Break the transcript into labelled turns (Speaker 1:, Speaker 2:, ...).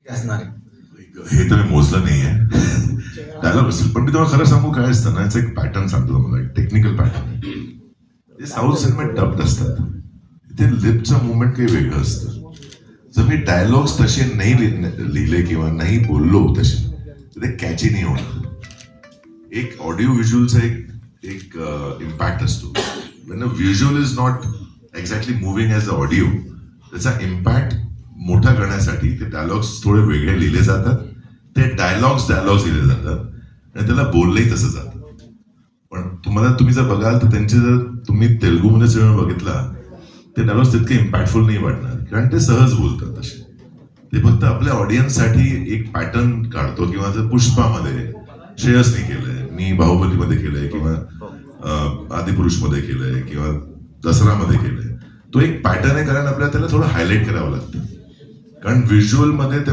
Speaker 1: असणार आहे.
Speaker 2: हे तर मी मोजलं नाहीये डायलॉग असेल, पण मी तुम्हाला खरं सांगू काय असतं ना, याचा एक पॅटर्न सांगतो तुम्हाला, एक टेक्निकल पॅटर्न. ते साऊथ सिनेमात डब्ड असतात, ते लिपचं मुवमेंट काही वेगळं असतं. जर मी डायलॉग्स तसे नाही लिहिले किंवा नाही बोललो तसे, तर ते कॅची नाही होणार. एक ऑडिओ व्हिज्युअलचा एक इम्पॅक्ट असतो. when a visual is not exactly moving as the audio, त्याचा इम्पॅक्ट मोठा करण्यासाठी ते डायलॉग्स थोडे वेगळे लिहिले जातात. ते डायलॉग्स लिहिले जातात आणि त्याला बोललंही तसं जातं. पण तुम्ही जर बघाल तर त्यांचे जर तुम्ही तेलुगूमध्ये सिनेमा बघितला, ते डायलॉग्स तितके इम्पॅक्टफुल नाही वाटणार, कारण ते सहज बोलतात तसे. ते फक्त आपल्या ऑडियन्ससाठी एक पॅटर्न काढतो. किंवा जर पुष्पामध्ये श्रेयसने केलंय, मी बाहुबलीमध्ये केलंय, किंवा आदिपुरुषमध्ये केलंय, किंवा दसरामध्ये केलंय, तो एक पॅटर्न आहे, कारण आपल्याला त्याला थोडं हायलाइट करावं लागतं. कारण व्हिज्युअलमध्ये ते